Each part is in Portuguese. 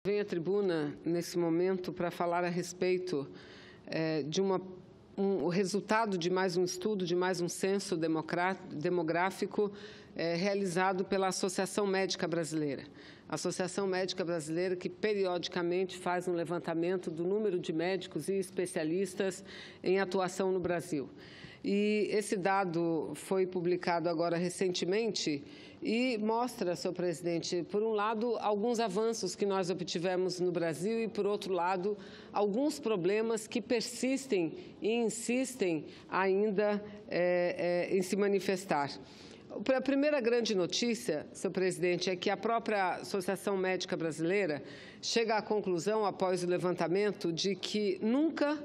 Venho à tribuna nesse momento para falar a respeito de o resultado de mais um estudo, de mais um censo demográfico realizado pela Associação Médica Brasileira. A Associação Médica Brasileira que periodicamente faz um levantamento do número de médicos e especialistas em atuação no Brasil. E esse dado foi publicado agora recentemente e mostra, senhor presidente, por um lado, alguns avanços que nós obtivemos no Brasil e, por outro lado, alguns problemas que persistem e insistem ainda em se manifestar. A primeira grande notícia, senhor presidente, é que a própria Associação Médica Brasileira chega à conclusão, após o levantamento, de que nunca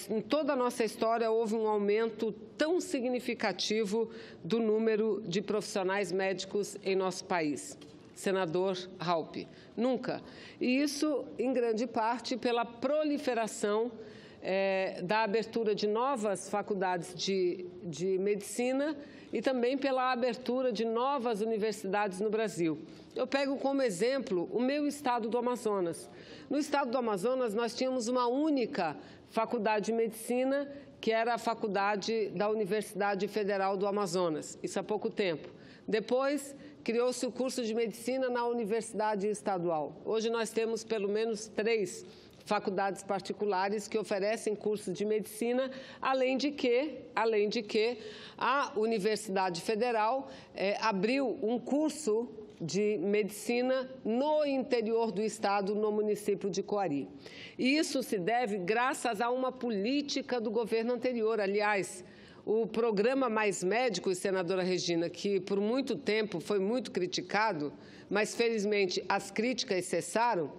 em toda a nossa história, houve um aumento tão significativo do número de profissionais médicos em nosso país. Senador Raupp, nunca. E isso, em grande parte, pela proliferação da abertura de novas faculdades de medicina e também pela abertura de novas universidades no Brasil. Eu pego como exemplo o meu estado do Amazonas. No estado do Amazonas, nós tínhamos uma única faculdade de medicina, que era a faculdade da Universidade Federal do Amazonas, isso há pouco tempo. Depois, criou-se o curso de medicina na Universidade Estadual. Hoje nós temos pelo menos 3 faculdades particulares que oferecem cursos de medicina, além de que a Universidade Federal abriu um curso de medicina no interior do estado, no município de Coari. E isso se deve graças a uma política do governo anterior. Aliás, o programa Mais Médicos, senadora Regina, que por muito tempo foi muito criticado, mas felizmente as críticas cessaram,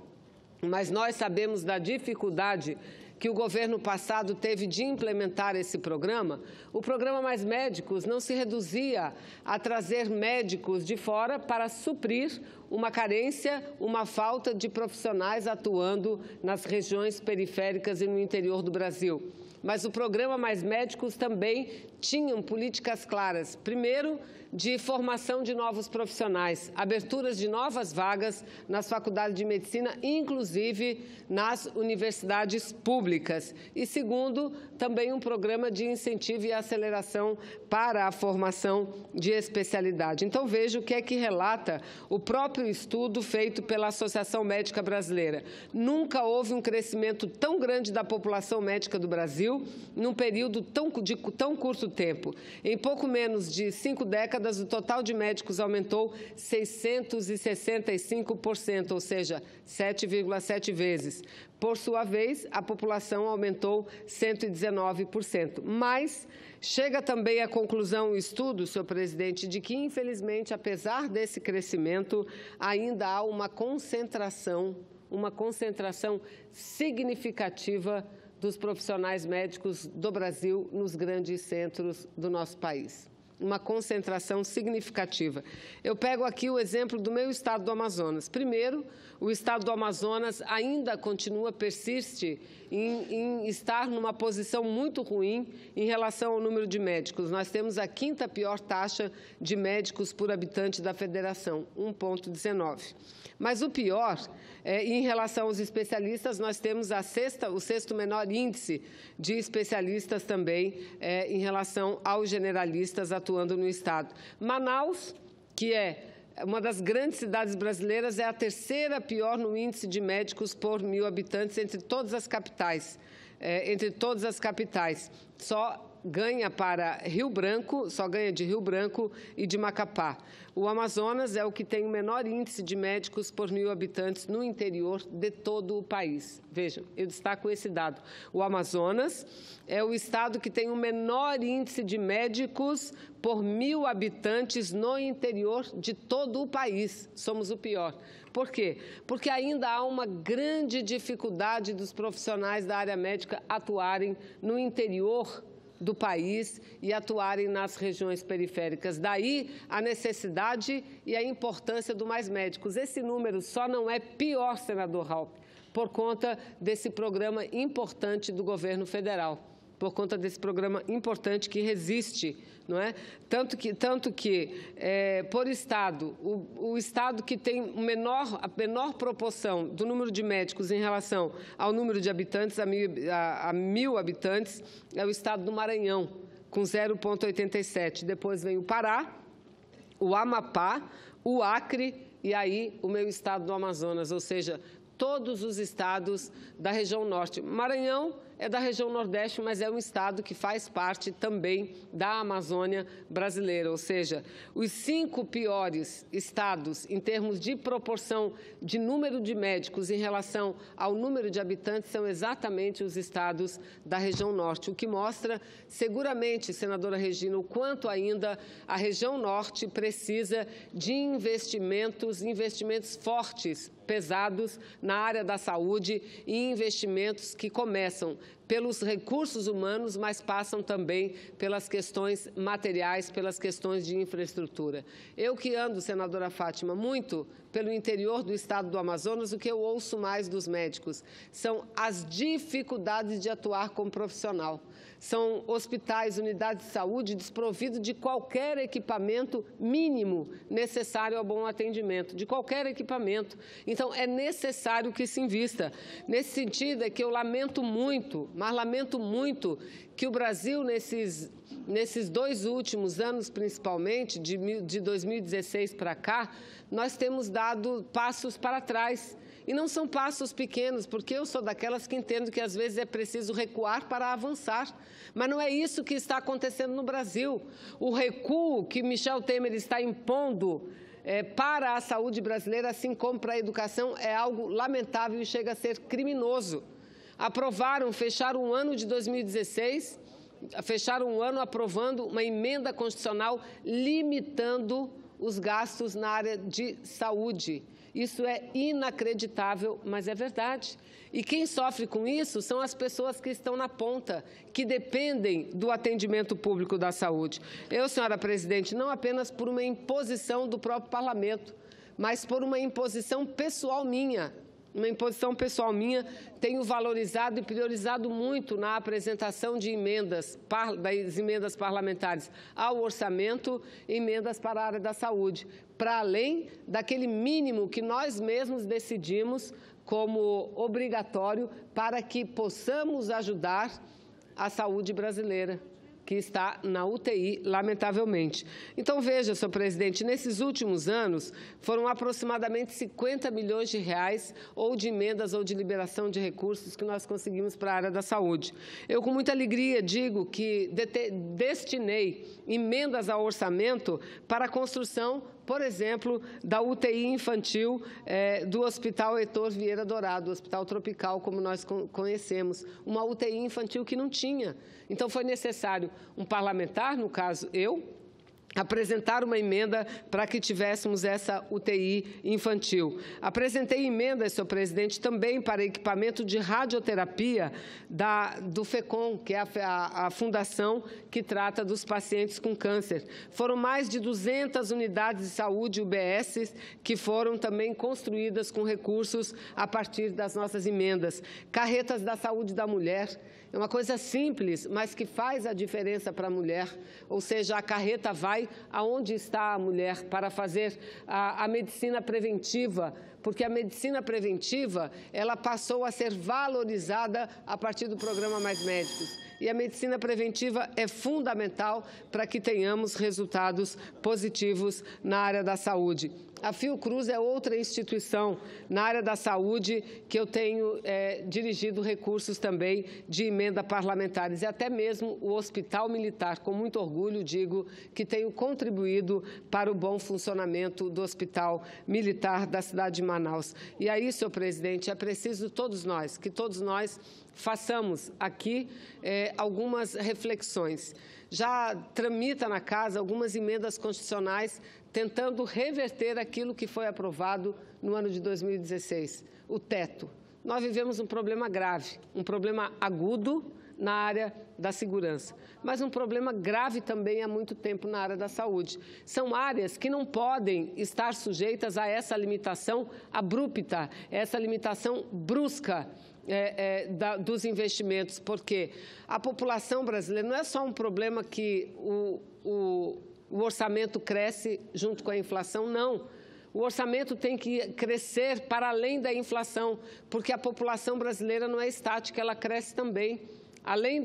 mas nós sabemos da dificuldade que o governo passado teve de implementar esse programa. O programa Mais Médicos não se reduzia a trazer médicos de fora para suprir uma carência, uma falta de profissionais atuando nas regiões periféricas e no interior do Brasil. Mas o programa Mais Médicos também tinha políticas claras. Primeiro, de formação de novos profissionais, aberturas de novas vagas nas faculdades de medicina, inclusive nas universidades públicas. E segundo, também um programa de incentivo e aceleração para a formação de especialidade. Então, veja o que é que relata o próprio estudo feito pela Associação Médica Brasileira. Nunca houve um crescimento tão grande da população médica do Brasil num período de tão curto tempo. Em pouco menos de 5 décadas, o total de médicos aumentou 665%, ou seja, 7,7 vezes. Por sua vez, a população aumentou 119%. Mas chega também à conclusão o estudo, senhor presidente, de que, infelizmente, apesar desse crescimento, ainda há uma concentração significativa dos profissionais médicos do Brasil nos grandes centros do nosso país. Uma concentração significativa. Eu pego aqui o exemplo do meu estado do Amazonas. Primeiro, o estado do Amazonas ainda persiste em estar numa posição muito ruim em relação ao número de médicos. Nós temos a 5ª pior taxa de médicos por habitante da federação, 1,19. Mas o pior, em relação aos especialistas, nós temos o 6º menor índice de especialistas também em relação aos generalistas atuando no estado. Manaus, que é uma das grandes cidades brasileiras, é a 3ª pior no índice de médicos por 1.000 habitantes entre todas as capitais. Só ganha de Rio Branco e de Macapá. O Amazonas é o que tem o menor índice de médicos por 1.000 habitantes no interior de todo o país. Vejam, eu destaco esse dado. O Amazonas é o estado que tem o menor índice de médicos por 1.000 habitantes no interior de todo o país. Somos o pior. Por quê? Porque ainda há uma grande dificuldade dos profissionais da área médica atuarem no interior do país e atuarem nas regiões periféricas. Daí a necessidade e a importância do Mais Médicos. Esse número só não é pior, senador Raupp, por conta desse programa importante do governo federal. por conta desse programa importante que resiste, não é? Tanto que por estado, o estado que tem a menor proporção do número de médicos em relação ao número de habitantes, a 1.000 habitantes, é o estado do Maranhão, com 0,87. Depois vem o Pará, o Amapá, o Acre e aí o meu estado do Amazonas, ou seja, todos os estados da região norte. Maranhão é da região nordeste, mas é um estado que faz parte também da Amazônia brasileira, ou seja, os 5 piores estados em termos de proporção de número de médicos em relação ao número de habitantes são exatamente os estados da região norte, o que mostra seguramente, senadora Regina, o quanto ainda a região norte precisa de investimentos fortes, pesados na área da saúde e investimentos que começam pelos recursos humanos, mas passam também pelas questões materiais, pelas questões de infraestrutura. Eu que ando, senadora Fátima, muito pelo interior do estado do Amazonas, o que eu ouço mais dos médicos são as dificuldades de atuar como profissional. São hospitais, unidades de saúde desprovidos de qualquer equipamento mínimo necessário ao bom atendimento, de qualquer equipamento. Então, é necessário que se invista. Nesse sentido, é que eu lamento muito, mas lamento muito que o Brasil, nesses 2 últimos anos, principalmente, de 2016 para cá, nós temos dado passos para trás. E não são passos pequenos, porque eu sou daquelas que entendo que às vezes é preciso recuar para avançar. Mas não é isso que está acontecendo no Brasil. O recuo que Michel Temer está impondo para a saúde brasileira, assim como para a educação, é algo lamentável e chega a ser criminoso. Fecharam o ano de 2016, fecharam o ano aprovando uma emenda constitucional limitando os gastos na área de saúde. Isso é inacreditável, mas é verdade. E quem sofre com isso são as pessoas que estão na ponta, que dependem do atendimento público da saúde. Eu, senhora presidente, não apenas por uma imposição do próprio parlamento, mas por uma imposição pessoal minha. Tenho valorizado e priorizado muito na apresentação de das emendas parlamentares ao orçamento, emendas para a área da saúde, para além daquele mínimo que nós mesmos decidimos como obrigatório para que possamos ajudar a saúde brasileira, que está na UTI, lamentavelmente. Então, veja, senhor presidente, nesses últimos anos, foram aproximadamente 50 milhões de reais ou de emendas ou de liberação de recursos que nós conseguimos para a área da saúde. Eu, com muita alegria, digo que destinei emendas ao orçamento para a construção, por exemplo, da UTI infantil do Hospital Heitor Vieira Dourado, Hospital Tropical, como nós conhecemos, uma UTI infantil que não tinha. Então, foi necessário um parlamentar, no caso eu, apresentar uma emenda para que tivéssemos essa UTI infantil. Apresentei emendas, senhor presidente, também para equipamento de radioterapia do FECOM, que é a fundação que trata dos pacientes com câncer. Foram mais de 200 unidades de saúde UBS que foram também construídas com recursos a partir das nossas emendas. Carretas da saúde da mulher. É uma coisa simples, mas que faz a diferença para a mulher, ou seja, a carreta vai aonde está a mulher para fazer a medicina preventiva, porque a medicina preventiva ela passou a ser valorizada a partir do programa Mais Médicos. E a medicina preventiva é fundamental para que tenhamos resultados positivos na área da saúde. A Fiocruz é outra instituição na área da saúde que eu tenho dirigido recursos também de emenda parlamentares. E até mesmo o Hospital Militar, com muito orgulho, digo que tenho contribuído para o bom funcionamento do Hospital Militar da cidade de Manaus. E aí, senhor presidente, é preciso que todos nós façamos aqui algumas reflexões. Já tramita na casa algumas emendas constitucionais tentando reverter aquilo que foi aprovado no ano de 2016, o teto. Nós vivemos um problema grave, um problema agudo na área da segurança, mas um problema grave também há muito tempo na área da saúde. São áreas que não podem estar sujeitas a essa limitação abrupta, essa limitação brusca dos investimentos, porque a população brasileira não é só um problema que o orçamento cresce junto com a inflação, não. O orçamento tem que crescer para além da inflação, porque a população brasileira não é estática, ela cresce também. Além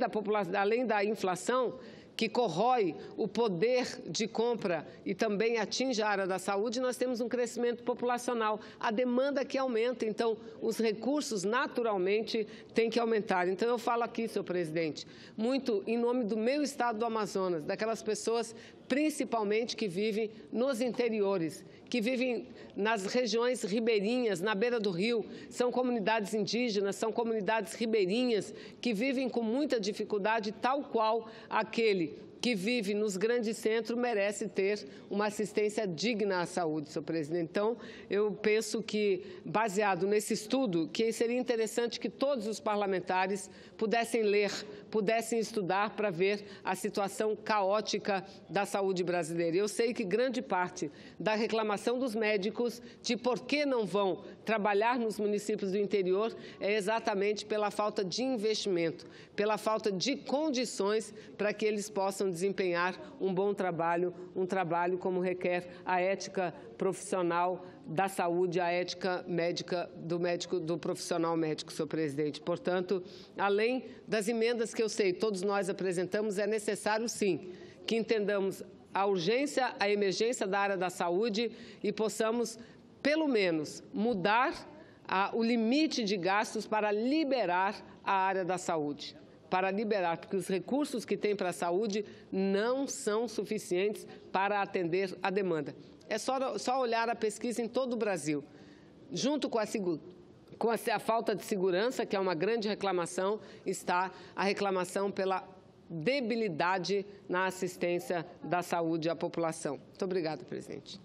da inflação, que corrói o poder de compra e também atinge a área da saúde, nós temos um crescimento populacional, a demanda que aumenta, então os recursos naturalmente têm que aumentar. Então eu falo aqui, senhor presidente, muito em nome do meu estado do Amazonas, daquelas pessoas principalmente que vivem nos interiores, que vivem nas regiões ribeirinhas, na beira do rio, são comunidades indígenas, são comunidades ribeirinhas que vivem com muita dificuldade, tal qual aquele que vive nos grandes centros merece ter uma assistência digna à saúde, senhor presidente. Então, eu penso que, baseado nesse estudo, que seria interessante que todos os parlamentares pudessem ler, pudessem estudar para ver a situação caótica da saúde brasileira. Eu sei que grande parte da reclamação dos médicos de por que não vão trabalhar nos municípios do interior é exatamente pela falta de investimento, pela falta de condições para que eles possam desempenhar um bom trabalho, um trabalho como requer a ética profissional da saúde, a ética médica do profissional médico, senhor presidente. Portanto, além das emendas que eu sei todos nós apresentamos, é necessário, sim, que entendamos a urgência, a emergência da área da saúde e possamos, pelo menos, mudar o limite de gastos para liberar a área da saúde. Para liberar, porque os recursos que tem para a saúde não são suficientes para atender a demanda. É só olhar a pesquisa em todo o Brasil. Junto com a falta de segurança, que é uma grande reclamação, está a reclamação pela debilidade na assistência da saúde à população. Muito obrigada, presidente.